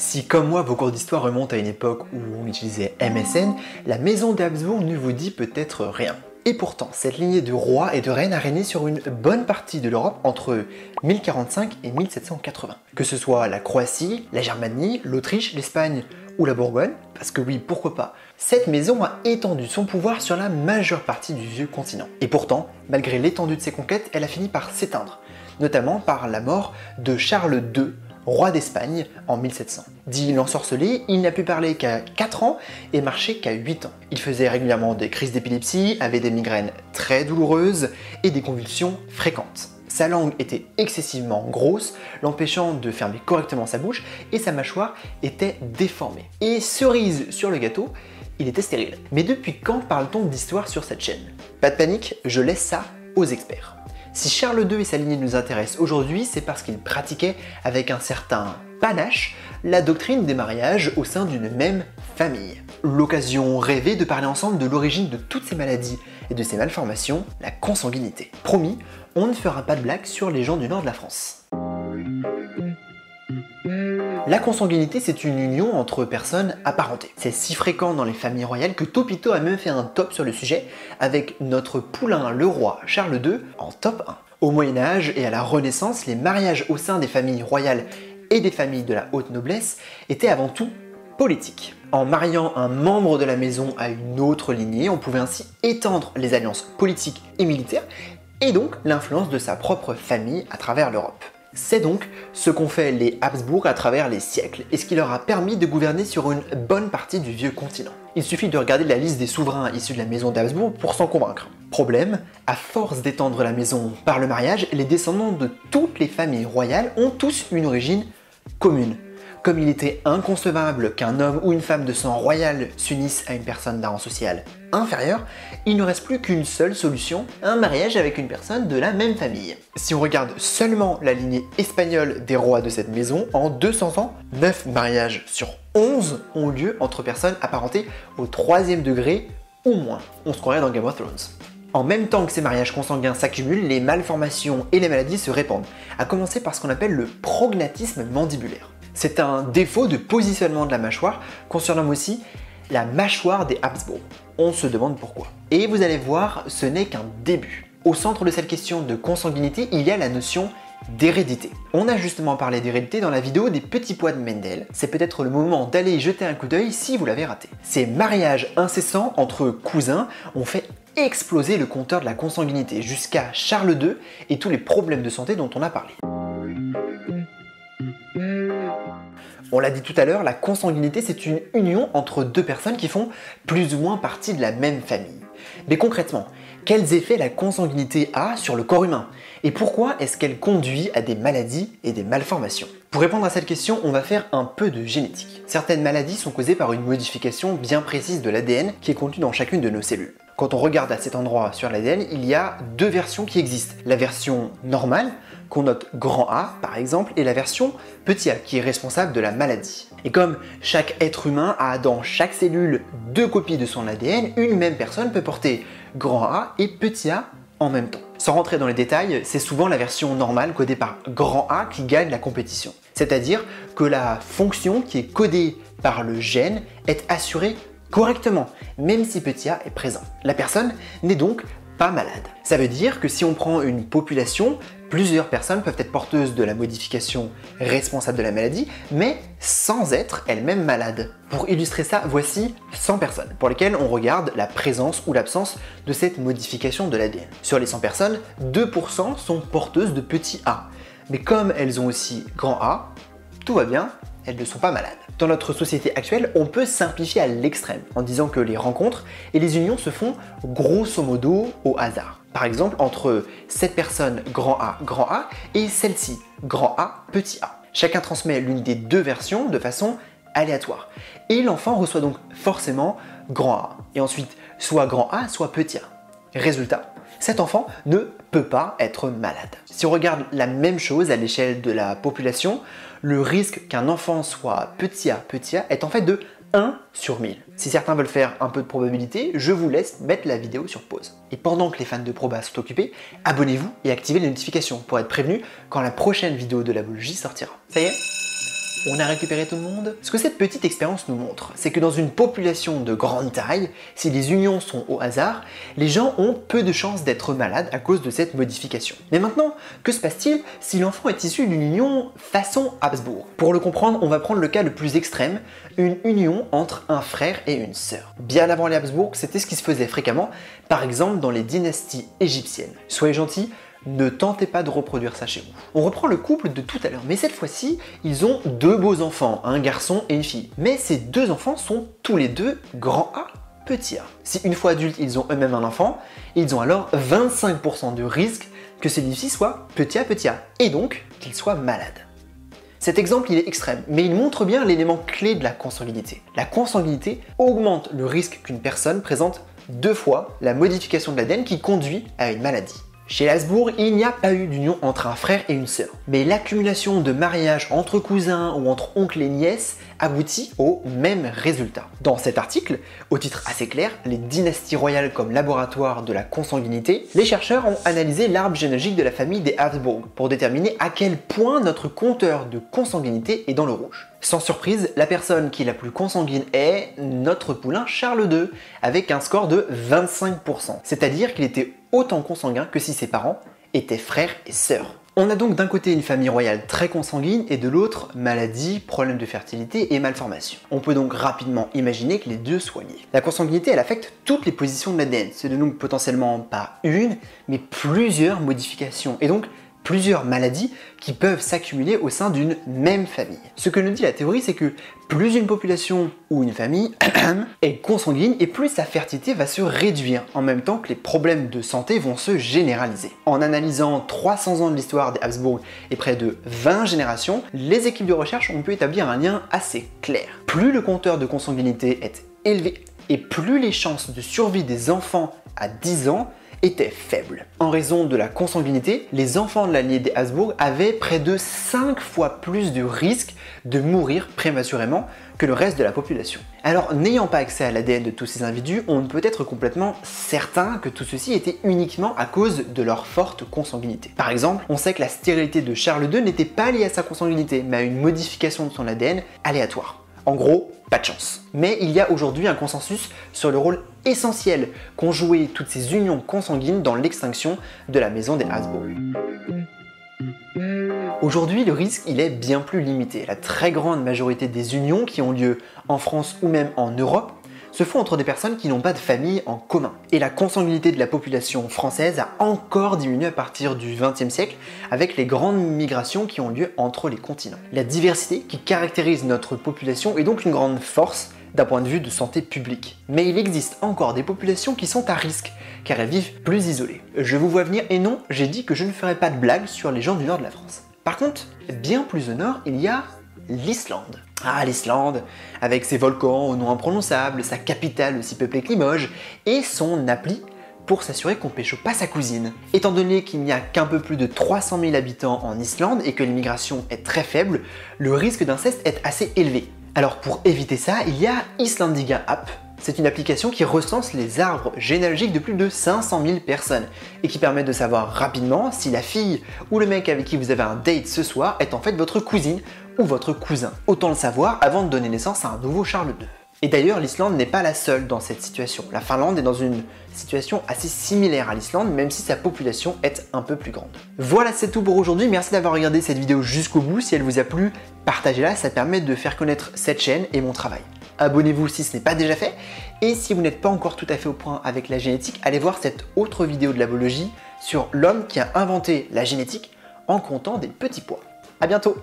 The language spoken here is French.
Si comme moi vos cours d'histoire remontent à une époque où on utilisait MSN, la maison d'Habsbourg ne vous dit peut-être rien. Et pourtant, cette lignée de rois et de reines a régné sur une bonne partie de l'Europe entre 1045 et 1780. Que ce soit la Croatie, la Germanie, l'Autriche, l'Espagne ou la Bourgogne, parce que oui, pourquoi pas, cette maison a étendu son pouvoir sur la majeure partie du vieux continent. Et pourtant, malgré l'étendue de ses conquêtes, elle a fini par s'éteindre, notamment par la mort de Charles II, roi d'Espagne, en 1700. Dit l'ensorcelé, il n'a pu parler qu'à 4 ans et marcher qu'à 8 ans. Il faisait régulièrement des crises d'épilepsie, avait des migraines très douloureuses et des convulsions fréquentes. Sa langue était excessivement grosse, l'empêchant de fermer correctement sa bouche, et sa mâchoire était déformée. Et cerise sur le gâteau, il était stérile. Mais depuis quand parle-t-on d'histoire sur cette chaîne? Pas de panique, je laisse ça aux experts. Si Charles II et sa lignée nous intéressent aujourd'hui, c'est parce qu'il pratiquait avec un certain panache la doctrine des mariages au sein d'une même famille. L'occasion rêvée de parler ensemble de l'origine de toutes ces maladies et de ces malformations, la consanguinité. Promis, on ne fera pas de blagues sur les gens du nord de la France. La consanguinité, c'est une union entre personnes apparentées. C'est si fréquent dans les familles royales que Topito a même fait un top sur le sujet, avec notre poulain le roi Charles II en top 1. Au Moyen-Âge et à la Renaissance, les mariages au sein des familles royales et des familles de la haute noblesse étaient avant tout politiques. En mariant un membre de la maison à une autre lignée, on pouvait ainsi étendre les alliances politiques et militaires, et donc l'influence de sa propre famille à travers l'Europe. C'est donc ce qu'ont fait les Habsbourg à travers les siècles, et ce qui leur a permis de gouverner sur une bonne partie du vieux continent. Il suffit de regarder la liste des souverains issus de la maison d'Habsbourg pour s'en convaincre. Problème, à force d'étendre la maison par le mariage, les descendants de toutes les familles royales ont tous une origine commune. Comme il était inconcevable qu'un homme ou une femme de sang royal s'unisse à une personne d'un rang social inférieur, il ne reste plus qu'une seule solution, un mariage avec une personne de la même famille. Si on regarde seulement la lignée espagnole des rois de cette maison, en 200 ans, 9 mariages sur 11 ont lieu entre personnes apparentées au 3e degré ou moins. On se croirait dans Game of Thrones. En même temps que ces mariages consanguins s'accumulent, les malformations et les maladies se répandent, à commencer par ce qu'on appelle le prognatisme mandibulaire. C'est un défaut de positionnement de la mâchoire qu'on surnomme aussi la mâchoire des Habsbourg. On se demande pourquoi. Et vous allez voir, ce n'est qu'un début. Au centre de cette question de consanguinité, il y a la notion d'hérédité. On a justement parlé d'hérédité dans la vidéo des petits pois de Mendel. C'est peut-être le moment d'aller y jeter un coup d'œil si vous l'avez raté. Ces mariages incessants entre cousins ont fait exploser le compteur de la consanguinité jusqu'à Charles II et tous les problèmes de santé dont on a parlé. On l'a dit tout à l'heure, la consanguinité, c'est une union entre deux personnes qui font plus ou moins partie de la même famille. Mais concrètement, quels effets la consanguinité a sur le corps humain? Et pourquoi est-ce qu'elle conduit à des maladies et des malformations? Pour répondre à cette question, on va faire un peu de génétique. Certaines maladies sont causées par une modification bien précise de l'ADN qui est contenu dans chacune de nos cellules. Quand on regarde à cet endroit sur l'ADN, il y a deux versions qui existent. La version normale, qu'on note grand A par exemple, et la version petit a, qui est responsable de la maladie. Et comme chaque être humain a dans chaque cellule deux copies de son ADN, une même personne peut porter grand A et petit a en même temps. Sans rentrer dans les détails, c'est souvent la version normale codée par grand A qui gagne la compétition. C'est-à-dire que la fonction qui est codée par le gène est assurée correctement, même si petit a est présent. La personne n'est donc pas malade. Ça veut dire que si on prend une population, plusieurs personnes peuvent être porteuses de la modification responsable de la maladie, mais sans être elles-mêmes malades. Pour illustrer ça, voici 100 personnes pour lesquelles on regarde la présence ou l'absence de cette modification de l'ADN. Sur les 100 personnes, 2% sont porteuses de petit a. Mais comme elles ont aussi grand A, tout va bien, elles ne sont pas malades. Dans notre société actuelle, on peut simplifier à l'extrême en disant que les rencontres et les unions se font grosso modo au hasard. Par exemple, entre cette personne grand A et celle-ci grand A, petit a. Chacun transmet l'une des deux versions de façon aléatoire. Et l'enfant reçoit donc forcément grand A. Et ensuite, soit grand A, soit petit a. Résultat, cet enfant ne peut pas être malade. Si on regarde la même chose à l'échelle de la population, le risque qu'un enfant soit petit a est en fait de 1 sur 1000. Si certains veulent faire un peu de probabilité, je vous laisse mettre la vidéo sur pause. Et pendant que les fans de Proba sont occupés, abonnez-vous et activez les notifications pour être prévenus quand la prochaine vidéo de la biologie sortira. Ça y est ? On a récupéré tout le monde? Ce que cette petite expérience nous montre, c'est que dans une population de grande taille, si les unions sont au hasard, les gens ont peu de chances d'être malades à cause de cette modification. Mais maintenant, que se passe-t-il si l'enfant est issu d'une union façon Habsbourg? Pour le comprendre, on va prendre le cas le plus extrême, une union entre un frère et une sœur. Bien avant les Habsbourg, c'était ce qui se faisait fréquemment, par exemple dans les dynasties égyptiennes. Soyez gentils, ne tentez pas de reproduire ça chez vous. On reprend le couple de tout à l'heure, mais cette fois-ci, ils ont deux beaux enfants, un garçon et une fille. Mais ces deux enfants sont tous les deux grand A, petit a. Si une fois adultes, ils ont eux-mêmes un enfant, ils ont alors 25% de risque que celui-ci soit petit a, et donc qu'il soit malade. Cet exemple, il est extrême, mais il montre bien l'élément clé de la consanguinité. La consanguinité augmente le risque qu'une personne présente 2 fois la modification de l'ADN qui conduit à une maladie. Chez les Habsbourg, il n'y a pas eu d'union entre un frère et une sœur, mais l'accumulation de mariages entre cousins ou entre oncles et nièces aboutit au même résultat. Dans cet article, au titre assez clair, les dynasties royales comme laboratoire de la consanguinité, les chercheurs ont analysé l'arbre généalogique de la famille des Habsbourg pour déterminer à quel point notre compteur de consanguinité est dans le rouge. Sans surprise, la personne qui est la plus consanguine est notre poulain Charles II, avec un score de 25%, c'est-à-dire qu'il était autant consanguin que si ses parents étaient frères et sœurs. On a donc d'un côté une famille royale très consanguine et de l'autre maladie, problèmes de fertilité et malformations. On peut donc rapidement imaginer que les deux soient liés. La consanguinité, elle affecte toutes les positions de l'ADN. C'est donc potentiellement pas une, mais plusieurs modifications et donc plusieurs maladies qui peuvent s'accumuler au sein d'une même famille. Ce que nous dit la théorie, c'est que plus une population ou une famille est consanguine et plus sa fertilité va se réduire, en même temps que les problèmes de santé vont se généraliser. En analysant 300 ans de l'histoire des Habsbourg et près de 20 générations, les équipes de recherche ont pu établir un lien assez clair. Plus le compteur de consanguinité est élevé et plus les chances de survie des enfants à 10 ans étaient faibles. En raison de la consanguinité, les enfants de la lignée des Habsbourg avaient près de 5 fois plus de risques de mourir prématurément que le reste de la population. Alors, n'ayant pas accès à l'ADN de tous ces individus, on ne peut être complètement certain que tout ceci était uniquement à cause de leur forte consanguinité. Par exemple, on sait que la stérilité de Charles II n'était pas liée à sa consanguinité, mais à une modification de son ADN aléatoire. En gros, pas de chance. Mais il y a aujourd'hui un consensus sur le rôle essentiel qu'ont joué toutes ces unions consanguines dans l'extinction de la maison des Habsbourg. Aujourd'hui, le risque il est bien plus limité. La très grande majorité des unions qui ont lieu en France ou même en Europe se font entre des personnes qui n'ont pas de famille en commun. Et la consanguinité de la population française a encore diminué à partir du XXe siècle avec les grandes migrations qui ont lieu entre les continents. La diversité qui caractérise notre population est donc une grande force d'un point de vue de santé publique. Mais il existe encore des populations qui sont à risque, car elles vivent plus isolées. Je vous vois venir et non, j'ai dit que je ne ferai pas de blagues sur les gens du nord de la France. Par contre, bien plus au nord, il y a l'Islande. Ah, l'Islande, avec ses volcans au nom imprononçable, sa capitale aussi peuplée que Limoges, et son appli pour s'assurer qu'on pécho pas sa cousine. Étant donné qu'il n'y a qu'un peu plus de 300 000 habitants en Islande et que l'immigration est très faible, le risque d'inceste est assez élevé. Alors pour éviter ça, il y a Islandiga App. C'est une application qui recense les arbres généalogiques de plus de 500 000 personnes et qui permet de savoir rapidement si la fille ou le mec avec qui vous avez un date ce soir est en fait votre cousine ou votre cousin. Autant le savoir avant de donner naissance à un nouveau Charles II. Et d'ailleurs, l'Islande n'est pas la seule dans cette situation. La Finlande est dans une situation assez similaire à l'Islande, même si sa population est un peu plus grande. Voilà, c'est tout pour aujourd'hui. Merci d'avoir regardé cette vidéo jusqu'au bout. Si elle vous a plu, partagez-la, ça permet de faire connaître cette chaîne et mon travail. Abonnez-vous si ce n'est pas déjà fait. Et si vous n'êtes pas encore tout à fait au point avec la génétique, allez voir cette autre vidéo de la biologie sur l'homme qui a inventé la génétique en comptant des petits pois. À bientôt!